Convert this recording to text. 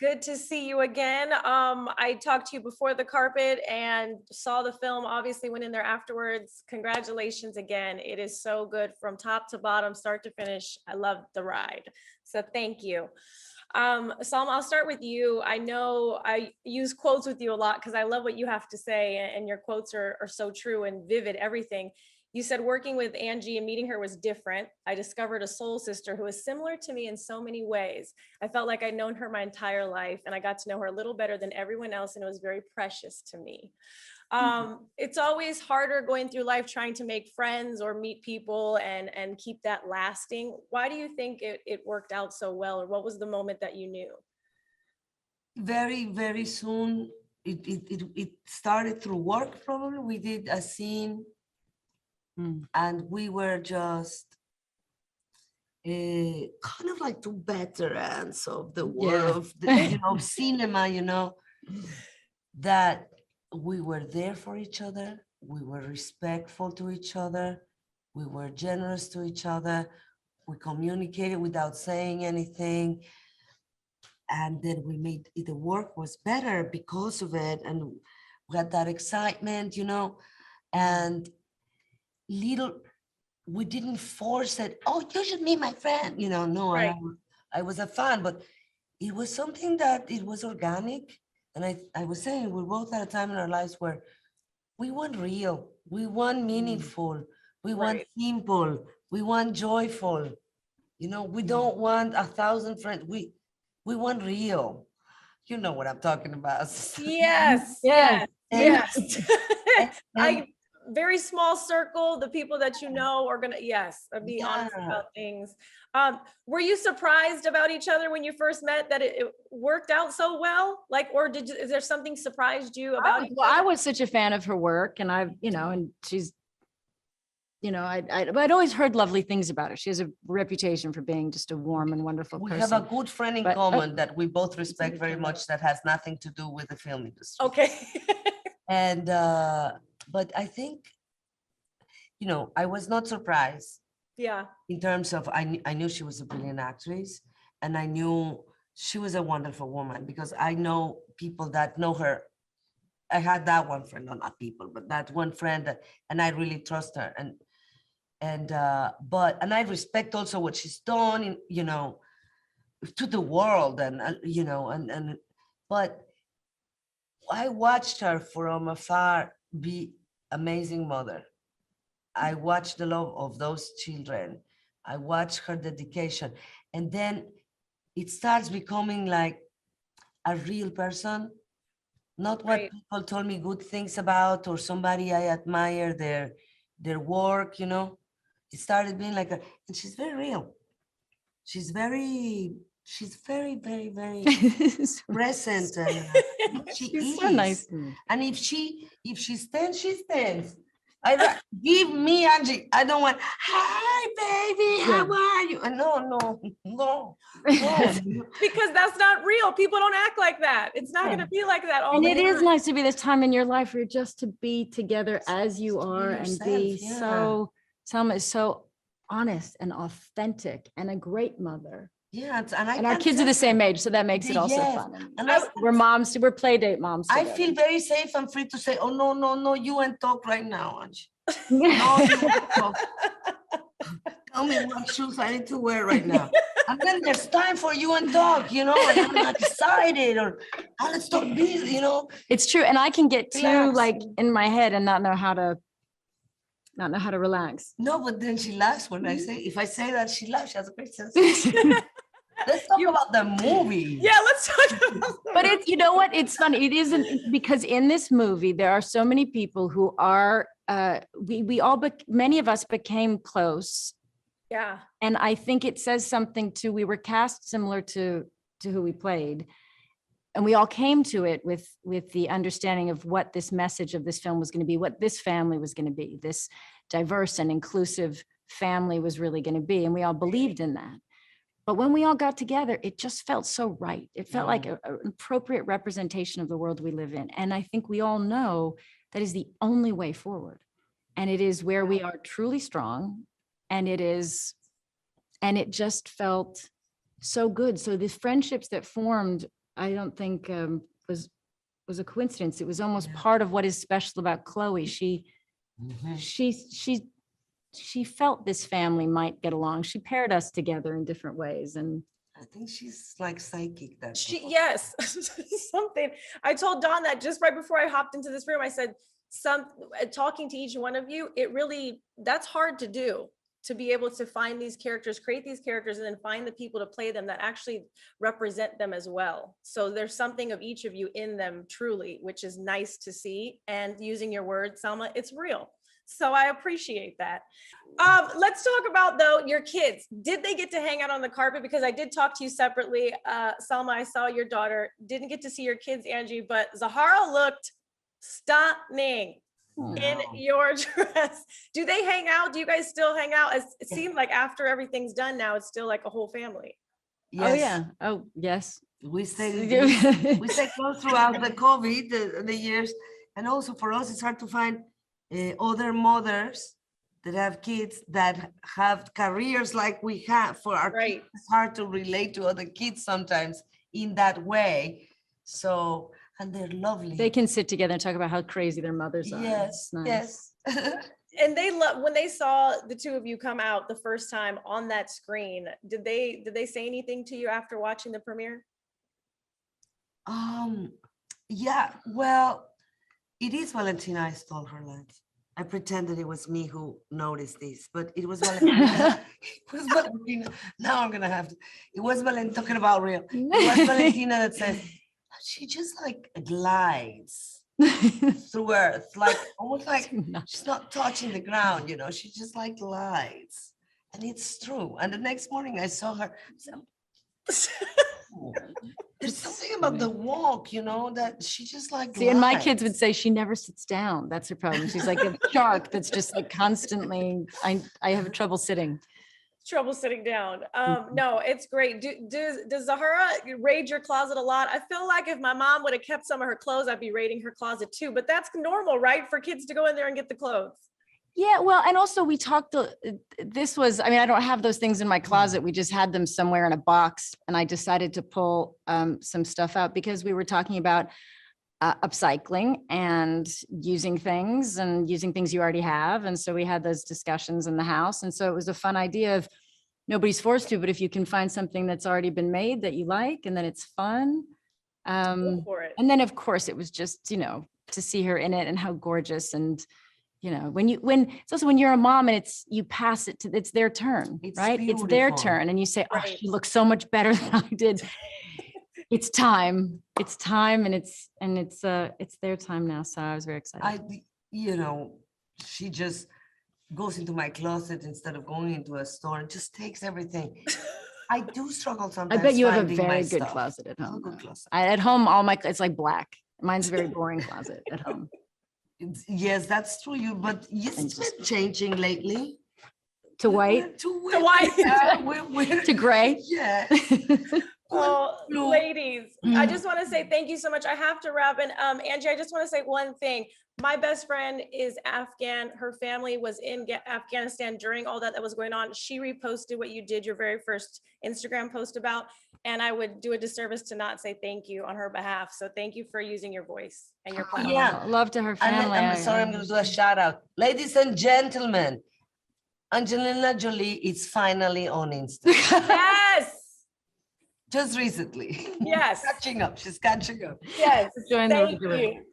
Good to see you again. I talked to you before the carpet and saw the film, obviously went in there afterwards. Congratulations again. It is so good from top to bottom, start to finish. I loved the ride. So thank you. Salma, I'll start with you. I know I use quotes with you a lot because I love what you have to say, and your quotes are so true and vivid, everything. You said working with Angie and meeting her was different. I discovered a soul sister who is similar to me in so many ways. I felt like I'd known her my entire life, and I got to know her a little better than everyone else, and it was very precious to me. It's always harder going through life trying to make friends or meet people and keep that lasting. Why do you think it worked out so well, or what was the moment that you knew? Very, very soon. It started through work, probably. We did a scene and we were just kind of like two veterans of the world of the, cinema, that we were there for each other. We were respectful to each other. We were generous to each other. We communicated without saying anything. And then we made it, the work was better because of it. And we had that excitement, and we didn't force it. Oh, you should meet my friend. No, Right. I was a fan, but it was something that it was organic. And I was saying, we're both at a time in our lives where we want real, we want meaningful, we want simple, we want joyful. We don't want 1,000 friends. We want real. You know what I'm talking about. Yes, Yes. yes. And Very small circle, the people that you know are gonna, be honest about things. Were you surprised about each other when you first met, that it worked out so well? Like, or is there something surprised you about each other? I was such a fan of her work, and and she's, I'd always heard lovely things about her. She has a reputation for being just a warm and wonderful person. We have a good friend in common that we both respect very much, that has nothing to do with the film industry. Okay. And but I think, I was not surprised. Yeah. In terms of, I knew she was a brilliant actress, and I knew she was a wonderful woman, because I know people that know her. I had that one friend, not people, but that one friend and I really trust her. And I respect also what she's done, to the world, but I watched her from afar be amazing mother. I watched the love of those children. I watched her dedication. And then it starts becoming like a real person, not what people told me good things about, or somebody I admire their work, It started being like and she's very real. She's very, very, very present. And she's is. So nice. And if she stands, she stands. Give me Angie. I don't want, hi baby, how are you? No. Because that's not real. People don't act like that. It's not going to be like that all the time. And it is nice to be this time in your life where just to be together as you are, and be so, Salma is so honest and authentic and a great mother. Yeah, and our kids are the same age, so that makes it also fun. And we're moms, we're play date moms together. I feel very safe and free to say, oh, no, you and talk right now, Angie. No, you talk. Tell me what shoes I need to wear right now. And then there's time for you and talk, and I'm not excited, or let's talk busy, It's true. And I can get too like in my head and not know how to relax. No, but then she laughs when if I say that, she laughs. She has a great sense. Let's talk about the movie. Yeah, let's talk about But it's, you know what? It's funny. It isn't, because in this movie, there are so many people who are, many of us became close. Yeah. And I think it says something too. We were cast similar to who we played. And we all came to it with the understanding of what this message of this film was going to be, what this family was going to be, this diverse and inclusive family was really going to be. And we all believed in that. But when we all got together, it just felt so right. It felt like an appropriate representation of the world we live in. And I think we all know that is the only way forward. And it is where we are truly strong. And it just felt so good. So the friendships that formed I don't think was a coincidence. It was almost Yeah. part of what is special about Chloe. Mhm. She felt this family might get along. She paired us together in different ways. And I think she's like psychic. That's Yes, something. I told Dawn that just right before I hopped into this room. I said, talking to each one of you, that's hard to do, to be able to find these characters, create these characters, and then find the people to play them that actually represent them as well. So there's something of each of you in them truly, which is nice to see. And using your words, Salma, it's real. So I appreciate that. Let's talk about, though, your kids. Did they get to hang out on the carpet? Because I did talk to you separately. Salma, I saw your daughter. Didn't get to see your kids, Angie, but Zahara looked stunning in your dress. Do they hang out? Do you guys still hang out? It seemed like after everything's done now, it's still like a whole family. Yes. oh yeah, oh yes. We stay close throughout the COVID, the years. And also for us, it's hard to find other mothers that have kids that have careers like we have. For our Right. kids, it's hard to relate to other kids sometimes in that way. So, and they're lovely. They can sit together and talk about how crazy their mothers are. Yes, It's nice. yes. And they love when they saw the two of you come out the first time on that screen. Did they say anything to you after watching the premiere? Yeah, well, it is Valentina I stole her lines. I pretended it was me who noticed this, but it was Valentina. It was Valentina. Now I'm gonna have to. It was Valentina, talking about real. It was Valentina that says, she just like glides through earth, like almost like she's not touching the ground, you know, she just like glides. And it's true. And the next morning I saw her. There's something about the walk, you know, that she just like See, and my kids would glides. say she never sits down. That's her problem. She's like a shark that's just like constantly, I have trouble sitting. Trouble sitting down. No, it's great. Does Zahara raid your closet a lot? I feel like if my mom would have kept some of her clothes, I'd be raiding her closet too, but that's normal, right? For kids to go in there and get the clothes. Yeah, well, and also we talked, this was, I mean, I don't have those things in my closet. We just had them somewhere in a box, and I decided to pull some stuff out because we were talking about upcycling and using things you already have. And so we had those discussions in the house. And so it was a fun idea of nobody's forced to, but if you can find something that's already been made that you like, and then it's fun. Go for it. And then of course it was just, you know, to see her in it and how gorgeous. And, you know, when it's also when you're a mom and you pass it to, it's their turn, It's right? It's their beautiful. turn. And you say, oh, Right. she looks so much better than I did. It's time, and it's their time now. So I was very excited. You know, she just goes into my closet instead of going into a store and just takes everything. I do struggle I sometimes. bet you have a finding my very good stuff. closet at I have a home. good though. closet. At home, it's like black. Mine's a very boring closet at home. Yes, that's true. But it's been changing lately. To white, We're to white. Yeah, we're to gray. Yeah. Oh, No. ladies, I just want to say thank you so much. I have to wrap. And Angie, I just want to say one thing. My best friend is Afghan. Her family was in Afghanistan during all that was going on. She reposted what you did, your very first Instagram post about, and I would do a disservice to not say thank you on her behalf. So thank you for using your voice and your platform. Yeah. Love to her family. I'm sorry, I'm going to do a shout out. Ladies and gentlemen, Angelina Jolie is finally on Instagram. Yes, Just recently. yes, Catching up. She's catching up. yes. Join the Thank regular. you.